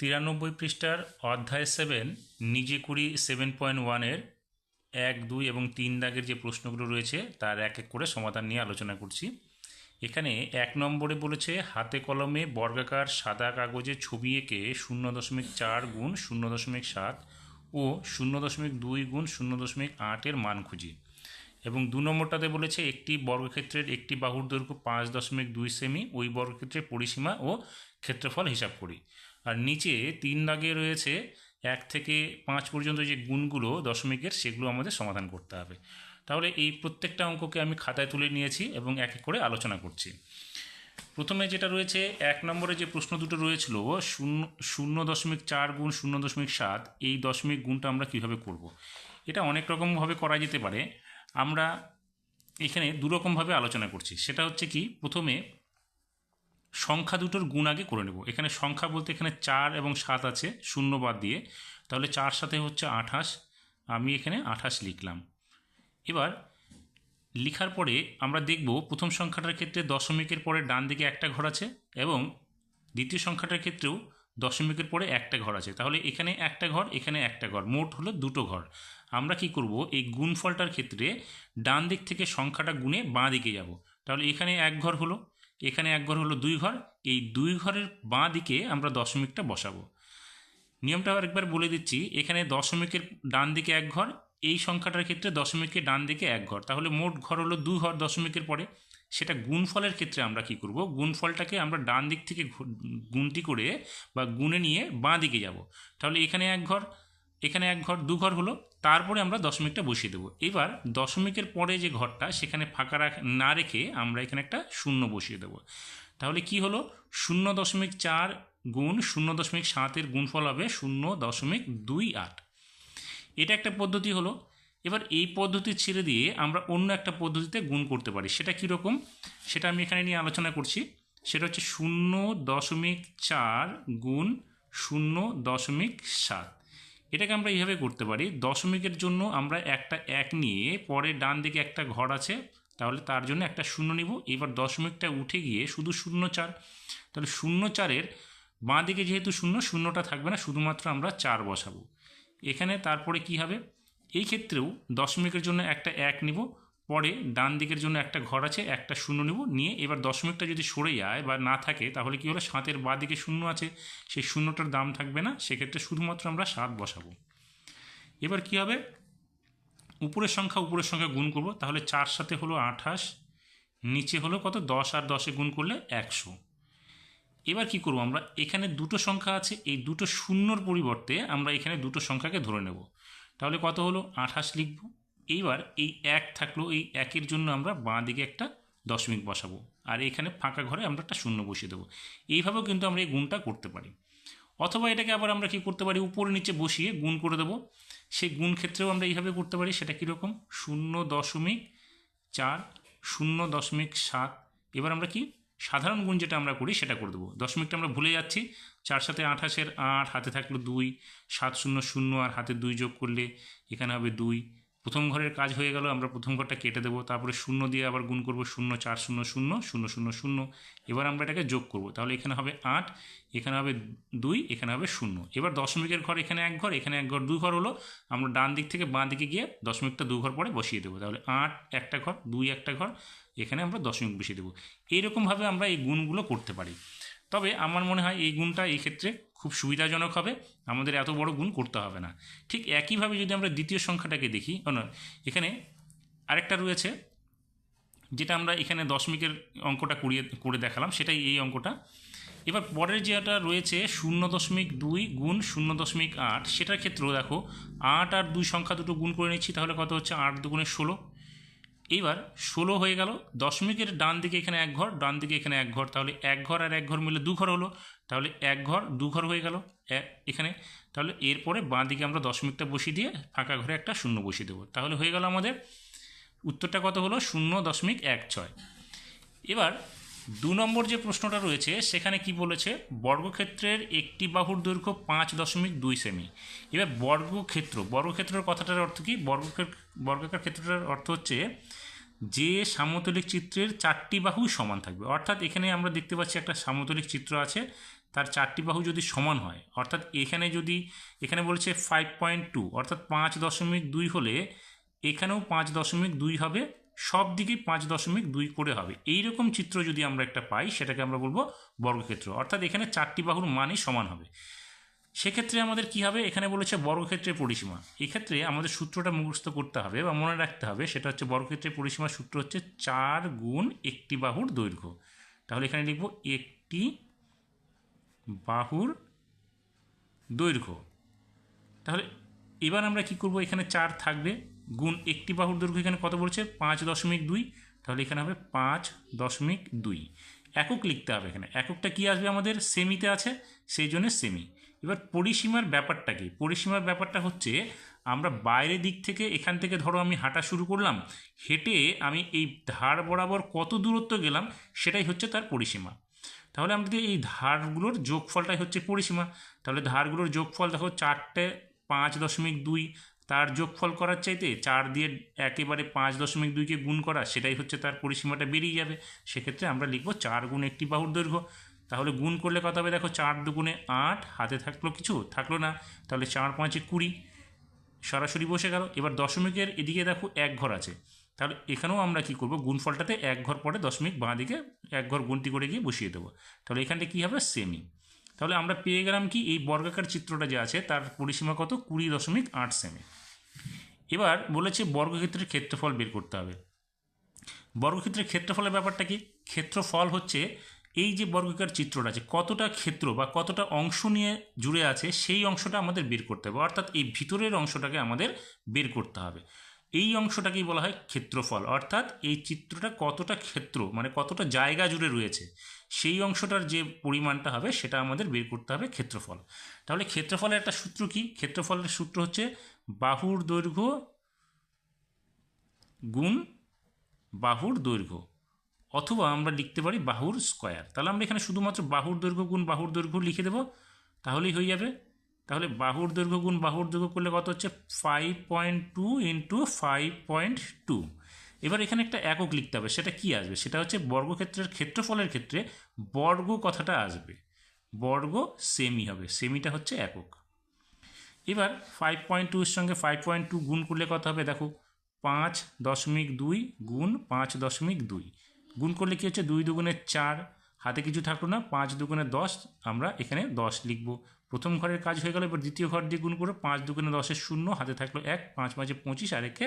93 পৃষ্ঠার অধ্যায় 7 নিজে করি 7.1-এর 1, 2 এবং 3 দাগের যে প্রশ্নগুলো রয়েছে তার এক এক করে সমাধান নিয়ে আলোচনা করছি। এখানে 1 নম্বরে বলেছে হাতে কলমে বর্গাকার সাদা কাগজে ছবি এঁকে 0.4 গুণ 0.7 ও 0.2 গুণ 0.8 এর মান খুঁজি। এবং 2 নম্বরটাতে বলেছে একটি বর্গক্ষেত্রের একটি বাহুর দৈর্ঘ্য 5.2 সেমি, ওই বর্গক্ষেত্রের পরিসীমা ও ক্ষেত্রফল হিসাব করি। আর নিচে 3 দাগে রয়েছে 1 থেকে 5 পর্যন্ত যে গুণগুলো দশমিকের, সেগুলো আমাদের সমাধান করতে হবে। তাহলে এই প্রত্যেকটা অঙ্ককে আমি খাতায় তুলে নিয়েছি এবং এক এক করে আলোচনা করছি। প্রথমে যেটা রয়েছে 1 নম্বরে যে প্রশ্ন দুটো রয়েছিল 0.4 গুণ 0.7, এই দশমিক গুণটা আমরা কীভাবে করব। এটা অনেক রকমভাবে করা যেতে পারে। আমরা এখানে দুরকমভাবে আলোচনা করছি। সেটা হচ্ছে কি, প্রথমে সংখ্যা দুটোর গুণ আগে করে নেব। এখানে সংখ্যা বলতে এখানে 4 এবং 7 আছে, শূন্য বাদ দিয়ে, তাহলে 4 সাথে হচ্ছে 28, আমি এখানে 28 লিখলাম। এবার লেখার পরে আমরা দেখব প্রথম সংখ্যাটার ক্ষেত্রে দশমিকের পরে ডান দিকে একটা ঘর আছে এবং দ্বিতীয় সংখ্যাটার ক্ষেত্রেও দশমিকের পরে একটা ঘর আছে। তাহলে এখানে একটা ঘর, এখানে একটা ঘর, মোট হলো দুটো ঘর। আমরা কি করব, এই গুণফলটার ক্ষেত্রে ডান দিক থেকে সংখ্যাটা গুণে বাঁ দিকে যাব। তাহলে এখানে এক ঘর হলো, এখানে এক ঘর হলো, 2 ঘর। এই 2 ঘরের বাঁ দিকে আমরা দশমিকটা বসাবো। নিয়মটা আরেকবার বলে দিচ্ছি। এখানে দশমিকের ডান দিকে এক ঘর, এই সংখ্যাটার ক্ষেত্রে দশমিকের ডান দিকে এক ঘর, তাহলে মোট ঘর হলো 2 ঘর দশমিকের পরে। সেটা গুণফলের ক্ষেত্রে আমরা কি করব, গুণফলটাকে আমরা ডান দিক থেকে গুণটি করে বা গুণে নিয়ে বাঁ দিকে যাব। তাহলে এখানে এক ঘর, এখানে এক ঘর, 2 ঘর হলো, তারপরে আমরা দশমিকটা বসিয়ে দেবো। এবার দশমিকের পরে যে ঘরটা সেখানে ফাঁকা না রেখে আমরা এখানে একটা শূন্য বসিয়ে দেবো। তাহলে কি হলো, 0.4 গুণ 0.7 গুণফল হবে 0.28। এটা একটা পদ্ধতি হলো। এবার এই পদ্ধতি ছেড়ে দিয়ে আমরা অন্য একটা পদ্ধতিতে গুণ করতে পারি। সেটা কীরকম, সেটা আমি এখানে নিয়ে আলোচনা করছি। সেটা হচ্ছে 0.4 গুণ 0.7। এটাকে আমরা এইভাবে করতে পারি। দশমিকের জন্য আমরা একটা 1 নিয়ে পরে ডান দিকে একটা ঘর আছে, তাহলে তার জন্য একটা শূন্য নিব। এবার দশমিকটা উঠে গিয়ে শুধু 0.4, তাহলে 0.4-এর বাঁ দিকে যেহেতু শূন্য, শূন্যটা থাকবে না, শুধুমাত্র আমরা 4 বসাবো এখানে। তারপরে কি হবে, এই ক্ষেত্রেও দশমিকের জন্য একটা 1 নিব, পরে ডান দিকের জন্য একটা ঘর আছে, একটা শূন্য নিব, নিয়ে এবার দশমিকটা যদি সরে যায় বা না থাকে তাহলে কি হলো, 7-এর বাঁ দিকে শূন্য আছে, সেই শূন্যটার দাম থাকবে না, সেক্ষেত্রে শুধুমাত্র আমরা 7 বসাবো। এবার কি হবে, উপরের সংখ্যা গুণ করব। তাহলে 4 সাথে হলো 28, নিচে হলো কত, 10, আর 10-এ গুণ করলে 100। এবার কি করব, আমরা এখানে দুটো সংখ্যা আছে, এই দুটো শূন্যর পরিবর্তে আমরা এখানে দুটো সংখ্যাকে ধরে নেব। তাহলে কত হলো, 28 লিখব। এইবার এই 1 থাকলো, এই 1-এর জন্য আমরা বাঁ দিকে একটা দশমিক বসাবো, আর এখানে ফাঁকা ঘরে আমরা একটা শূন্য বসিয়ে দেবো। এইভাবেও কিন্তু আমরা এই গুণটা করতে পারি। অথবা এটাকে আবার আমরা কি করতে পারি, উপরে নিচে বসিয়ে গুণ করে দেবো। সেই গুণ ক্ষেত্রেও আমরা এইভাবে করতে পারি। সেটা কীরকম, 0.4 0.7। এবার আমরা কি সাধারণ গুণ যেটা আমরা করি সেটা করে দেবো। দশমিকটা আমরা ভুলে যাচ্ছি। 4 সাথে 28-এর 8, হাতে থাকলো 2, 7 0 0, আর হাতে 2 যোগ করলে এখানে হবে 2। প্রথম ঘরের কাজ হয়ে গেল, আমরা প্রথম ঘরটা কেটে দেবো, তারপরে শূন্য দিয়ে আবার গুণ করবো, 0 4 0 0 0 0 0। এবার আমরা এটাকে যোগ করব, তাহলে এখানে হবে 8, এখানে হবে 2, এখানে হবে 0। এবার দশমিকের ঘর এখানে এক ঘর, এখানে এক ঘর, 2 ঘর হলো। আমরা ডান দিক থেকে বাঁ দিকে গিয়ে দশমিকটা 2 ঘর পরে বসিয়ে দেবো। তাহলে 8 একটা ঘর, 2 একটা ঘর, এখানে আমরা দশমিক বসিয়ে দেবো। এইরকমভাবে আমরা এই গুণগুলো করতে পারি। তবে আমার মনে হয় এই গুণটা এই ক্ষেত্রে খুব সুবিধাজনক হবে, আমাদের এত বড় গুণ করতে হবে না। ঠিক একইভাবে যদি আমরা দ্বিতীয় সংখ্যাটাকে দেখি, এখানে আরেকটা রয়েছে যেটা আমরা এখানে দশমিকের অঙ্কটা করে দেখালাম, সেটাই এই অঙ্কটা। এবার পরের যেটা রয়েছে 0.2 গুণ 0.8, সেটার ক্ষেত্রেও দেখো 8 আর 2 সংখ্যা দুটো গুণ করে নিচ্ছি, তাহলে কত হচ্ছে, 8 দুগুণে 16। এইবার 16 হয়ে গেল, দশমিকের ডান দিকে এখানে এক ঘর, ডান দিকে এখানে এক ঘর, তাহলে এক ঘর আর এক ঘর মিলে 2 ঘর হলো, তাহলে এক ঘর 2 ঘর হয়ে গেল এখানে। তাহলে এরপরে বাঁ দিকে আমরা দশমিকটা বসিয়ে দিয়ে ফাঁকা ঘরে একটা শূন্য বসিয়ে দেবো, তাহলে হয়ে গেল আমাদের উত্তরটা কত হলো, 0.16। এবার 2 নম্বর যে প্রশ্নটা রয়েছে সেখানে কি বলেছে, বর্গক্ষেত্রের একটি বাহুর দৈর্ঘ্য 5.2 সেমি। এবার বর্গক্ষেত্রের কথাটার অর্থ কি, বর্গাকার ক্ষেত্রটার অর্থ হচ্ছে যে সামতলিক চিত্রের 4টি বাহুই সমান থাকবে। অর্থাৎ এখানে আমরা দেখতে পাচ্ছি একটা সামতলিক চিত্র আছে, তার চারটি বাহু যদি সমান হয়, অর্থাৎ এখানে বলছে 5.2 অর্থাৎ 5.2 হলে এখানেও 5.2 হবে, সব দিকেই 5.2 করে হবে। এইরকম চিত্র যদি আমরা একটা পাই সেটাকে আমরা বলবো বর্গক্ষেত্র, অর্থাৎ এখানে চারটি বাহুর মানই সমান হবে। সেক্ষেত্রে আমাদের কি হবে, এখানে বলেছে বর্গক্ষেত্রের পরিসীমা। এক্ষেত্রে আমাদের সূত্রটা মুখস্থ করতে হবে বা মনে রাখতে হবে, সেটা হচ্ছে বর্গক্ষেত্রের পরিসীমার সূত্র হচ্ছে 4 গুণ একটি বাহুর দৈর্ঘ্য। তাহলে এখানে লিখব একটি বাহুর দৈর্ঘ্য। তাহলে এবার আমরা কি করব, এখানে 4 থাকবে গুণ একটি বাহুর দৈর্ঘ্য, এখানে কত বলছে 5.2, তাহলে এখানে হবে 5.2। একক লিখতে হবে, এখানে এককটা কি আসবে আমাদের সেমিতে আছে, সেই জন্য সেমি। এবার পরিসীমার ব্যাপারটা কি, পরিসীমার ব্যাপারটা হচ্ছে আমরা বাইরের দিক থেকে, এখান থেকে ধরো আমি হাঁটা শুরু করলাম, হেঁটে আমি এই ধার বরাবর কত দূরত্ব গেলাম সেটাই হচ্ছে তার পরিসীমা। তাহলে আমাদের এই ধারগুলোর যোগফলটাই হচ্ছে পরিসীমা। তাহলে ধারগুলোর যোগফল দেখো 4টে 5.2, তার যোগফল করার চাইতে 4 দিয়ে একেবারে 5.2কে গুণ করা, সেটাই হচ্ছে তার পরিসীমাটা বেরিয়ে যাবে। সেক্ষেত্রে আমরা লিখব 4 গুণ একটি বাহুর দৈর্ঘ্য। তাহলে গুণ করলে কত হবে দেখো, 4 দুগুণে 8, হাতে থাকলো কিছু, থাকলো না, তাহলে 4 5 20, সরাসরি বসে গেল। এবার দশমিকের এদিকে দেখো এক ঘর আছে, তাহলে এখানেও আমরা কি করব, গুণফলটাতে এক ঘর পরে দশমিক বাঁ দিকে এক ঘর গুণতি করে গিয়ে বসিয়ে দেবো। তাহলে এখানটা কী হবে, সেমি। তাহলে আমরা পেয়ে গেলাম কি, এই বর্গাকার চিত্রটা যে আছে তার পরিসীমা কত, 20.8 সেমি। এবার বলেছে বর্গক্ষেত্রের ক্ষেত্রফল বের করতে হবে। বর্গক্ষেত্রের ক্ষেত্রফলের ব্যাপারটা কি, ক্ষেত্রফল হচ্ছে এই যে বর্গাকার চিত্রটা আছে কতটা ক্ষেত্র বা কতটা অংশ নিয়ে জুড়ে আছে সেই অংশটা আমাদের বের করতে হবে, অর্থাৎ এই ভিতরের অংশটাকে আমাদের বের করতে হবে। এই অংশটাকেই বলা হয় ক্ষেত্রফল, অর্থাৎ এই চিত্রটা কতটা ক্ষেত্র মানে কতটা জায়গা জুড়ে রয়েছে সেই অংশটার যে পরিমাণটা হবে সেটা আমাদের বের করতে হবে ক্ষেত্রফল। তাহলে ক্ষেত্রফলের একটা সূত্র কি, ক্ষেত্রফলের সূত্র হচ্ছে বাহুর দৈর্ঘ্য গুণ বাহুর দৈর্ঘ্য, অথবা আমরা লিখতে পারি বাহুর স্কয়ার। তাহলে আমরা এখানে শুধুমাত্র বাহুর দৈর্ঘ্য গুণ বাহুর দৈর্ঘ্য লিখে দেবো, তাহলেই হয়ে যাবে। তাহলে বাহুর দৈর্ঘ্য গুণ বাহুর দৈর্ঘ্য করলে কত হচ্ছে, 5.2 ইন্টু 5.2। এবার এখানে একটা একক লিখতে হবে, সেটা কি আসবে, সেটা হচ্ছে বর্গক্ষেত্রের ক্ষেত্রফলের ক্ষেত্রে বর্গ কথাটা আসবে, বর্গ সেমি হবে, সেমিটা হচ্ছে একক। এবার 5.2 এর সঙ্গে 5.2 গুণ করলে কত হবে দেখো, 5.2 গুণ 5.2, গুণ করলে কী হচ্ছে, 2 দুগুণে 4, হাতে কিছু থাকলো না, 5 দুগুণে 10, আমরা এখানে 10 লিখব। প্রথম ঘরের কাজ হয়ে গেল। এবার দ্বিতীয় ঘর দিয়ে গুণ করবো, 5 দুগুণে 10 0, হাতে থাকলো 1, 5 5 25 আর একে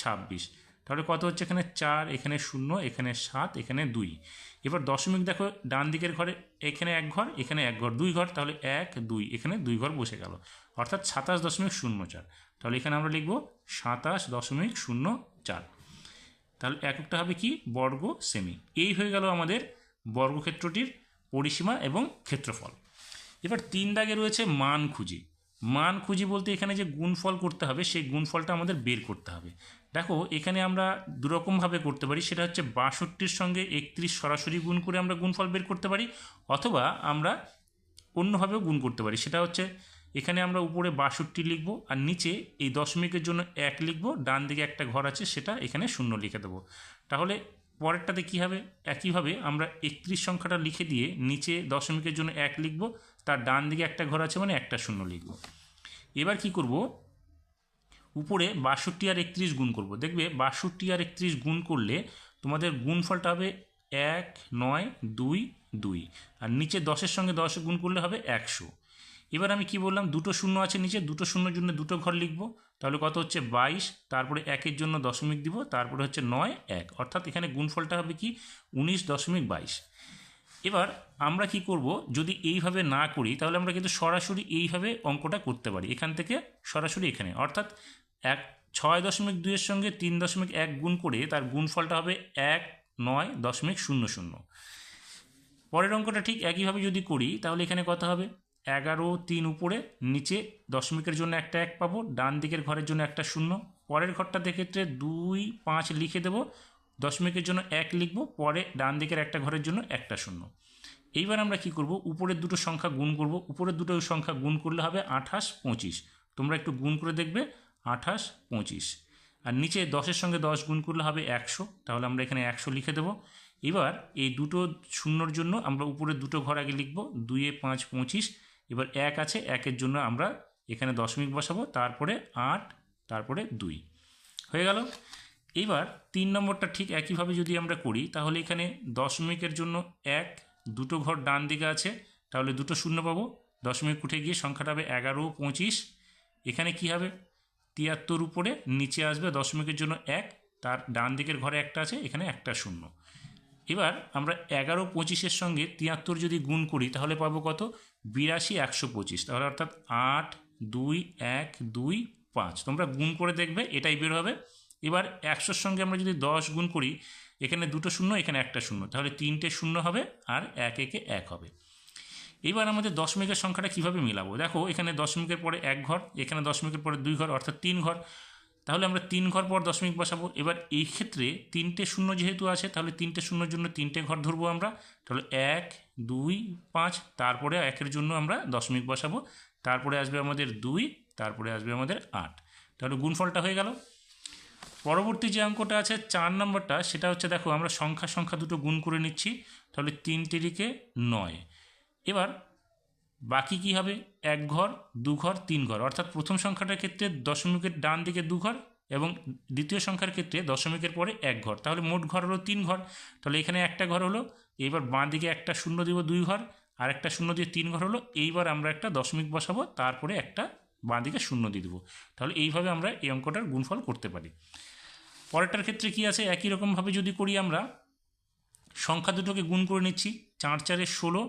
26। তাহলে কত হচ্ছে, এখানে 4, এখানে 0, এখানে 7, এখানে 2। এবার দশমিক দেখো ডান দিকের ঘরে, এখানে এক ঘর, এখানে এক ঘর, 2 ঘর, তাহলে 1 2, এখানে 2 ঘর বসে গেল, অর্থাৎ 27.04। তাহলে এখানে আমরা লিখব 27.04। তাহলে এককটা হবে কি, বর্গ সেমি। এই হয়ে গেল আমাদের বর্গক্ষেত্রটির পরিসীমা এবং ক্ষেত্রফল। এবার 3 দাগে রয়েছে মান খুঁজি। মান খুঁজি বলতে এখানে যে গুণফল করতে হবে সেই গুণফলটা আমাদের বের করতে হবে। দেখো এখানে আমরা দুরকমভাবে করতে পারি, সেটা হচ্ছে 62-র সঙ্গে 31 সরাসরি গুণ করে আমরা গুণফল বের করতে পারি, অথবা আমরা অন্যভাবেও গুণ করতে পারি। সেটা হচ্ছে এখানে আমরা উপরে 62 লিখব আর নিচে এই দশমিকের জন্য 1 লিখব, ডান দিকে একটা ঘর আছে সেটা এখানে 0 লিখে দেবো। তাহলে পরেরটাতে কী হবে, একইভাবে আমরা 31 সংখ্যাটা লিখে দিয়ে নিচে দশমিকের জন্য 1 লিখব, তার ডান দিকে একটা ঘর আছে মানে একটা 0 লিখব। এবার কি করব, উপরে 62 আর 31 গুণ করব। দেখবে 62 আর 31 গুণ করলে তোমাদের গুণফলটা হবে 1 9 2 2, আর নিচে 10-এর সঙ্গে 10 গুণ করলে হবে 100। এবার আমি কি বললাম, দুটো শূন্য আছে নিচে, দুটো শূন্যর জন্য দুটো ঘর লিখব, তাহলে কত হচ্ছে 22, তারপরে 1-এর জন্য দশমিক দিব, তারপরে হচ্ছে 9 1, অর্থাৎ এখানে গুণফলটা হবে কি 19.22। এবার আমরা কি করব, যদি এইভাবে না করি তাহলে আমরা কিন্তু সরাসরি এইভাবে অঙ্কটা করতে পারি, এখান থেকে সরাসরি এখানে, অর্থাৎ 6.2-এর সঙ্গে 3.1 গুণ করে তার গুণফলটা হবে 19.00। পরের অঙ্কটা ঠিক একইভাবে যদি করি তাহলে এখানে কত হবে, 11 3 উপরে, নিচে দশমিকের জন্য একটা 1 পাবো, ডান দিকের ঘরের জন্য একটা 0, পরের ঘরটাতে ক্ষেত্রে 2 5 লিখে দেবো, দশমিকের জন্য 1 লিখব, পরে ডান দিকের একটা ঘরের জন্য একটা 0। এইবার আমরা কি করব, উপরের দুটো সংখ্যা গুণ করব, উপরের দুটো সংখ্যা গুণ করলে হবে 28 25, তোমরা একটু গুণ করে দেখবে 28 25, আর নিচে 10-এর সঙ্গে 10 গুণ করলে হবে 100, তাহলে আমরা এখানে 100 লিখে দেবো। এবার এই দুটো শূন্যর জন্য আমরা উপরে দুটো ঘর আগে লিখব, 2 এ 5 25। এবার 1 আছে, 1-এর জন্য আমরা এখানে দশমিক বসাবো, তারপরে 8, তারপরে 2 হয়ে গেল। এবার 3 নম্বরটা ঠিক একইভাবে যদি আমরা করি তাহলে এখানে দশমিকের জন্য 1, দুটো ঘর ডান দিকে আছে, তাহলে দুটো শূন্য পাবো, দশমিক উঠে গিয়ে সংখ্যাটা হবে 11 25। এখানে কি হবে, 73 উপরে নিচে আসবে দশমিকের জন্য 1, তার ডান দিকের ঘরে একটা আছে, এখানে একটা শূন্য। এবার আমরা 11 25-এর সঙ্গে 73 যদি গুণ করি তাহলে পাবো কত, 82 125। তাহলে অর্থাৎ 8 2 1 2 5, তোমরা গুণ করে দেখবে এটাই বের হবে। এবার 100-র সঙ্গে আমরা যদি 10 গুণ করি, এখানে দুটো শূন্য, এখানে একটা শূন্য, তাহলে 3টে শূন্য হবে আর 1 একে 1 হবে। এবার আমাদের দশমিকের সংখ্যাটা কিভাবে মিলাবো, দেখো এখানে দশমিকের পরে 1 ঘর, এখানে দশমিকের পরে 2 ঘর, অর্থাৎ 3 ঘর। তাহলে আমরা 3 ঘর পর দশমিক বসাবো। এবার এই ক্ষেত্রে 3টে শূন্য যেহেতু আছে, তাহলে 3টে শূন্যর জন্য 3টে ঘর ধরবো আমরা, তাহলে 1 2 5, তারপরে 1-এর জন্য আমরা দশমিক বসাবো, তারপরে আসবে আমাদের 2, তারপরে আসবে আমাদের 8। তাহলে গুণফলটা হয়ে গেল। পরবর্তী যে অঙ্কটা আছে 4 নম্বরটা, সেটা হচ্ছে দেখো আমরা সংখ্যা দুটো গুণ করে নিচ্ছি, তাহলে 3 তিরিকে 9। এবার বাকি কি হবে, 1 ঘর 2 ঘর 3 ঘর, অর্থাৎ প্রথম সংখ্যাটার ক্ষেত্রে দশমিকের ডান দিকে 2 ঘর এবং দ্বিতীয় সংখ্যার ক্ষেত্রে দশমিকের পরে 1 ঘর, তাহলে মোট ঘর হলো 3 ঘর। তাহলে এখানে একটা ঘর হলো, এইবার বাঁ দিকে একটা শূন্য দিব 2 ঘর, আর একটা শূন্য দিয়ে 3 ঘর হলো। এইবার আমরা একটা দশমিক বসাবো, তারপরে একটা বাঁ দিকে শূন্য দিয়ে দেবো। তাহলে এইভাবে আমরা এই অঙ্কটার গুণফল করতে পারি। পরেরটার ক্ষেত্রে কি আছে, একই রকমভাবে যদি করি আমরা সংখ্যা দুটোকে গুণ করে নিচ্ছি, 4 4 16।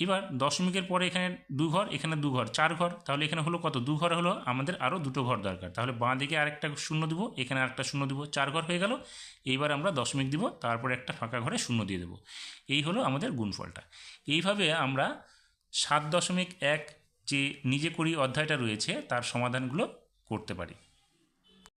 এবার দশমিকের পরে এখানে 2 ঘর, এখানে 2 ঘর, 4 ঘর, তাহলে এখানে হলো কত, 2 ঘর হলো, আমাদের আরও দুটো ঘর দরকার, তাহলে বাঁ দিকে আরেকটা শূন্য দিব, এখানে আরেকটা শূন্য দিব, 4 ঘর হয়ে গেল। এইবার আমরা দশমিক দিব, তারপরে একটা ফাঁকা ঘরে শূন্য দিয়ে দেবো। এই হলো আমাদের গুণফলটা। এইভাবে আমরা 7.1 যে নিজে করি অধ্যায়টা রয়েছে তার সমাধানগুলো করতে পারি।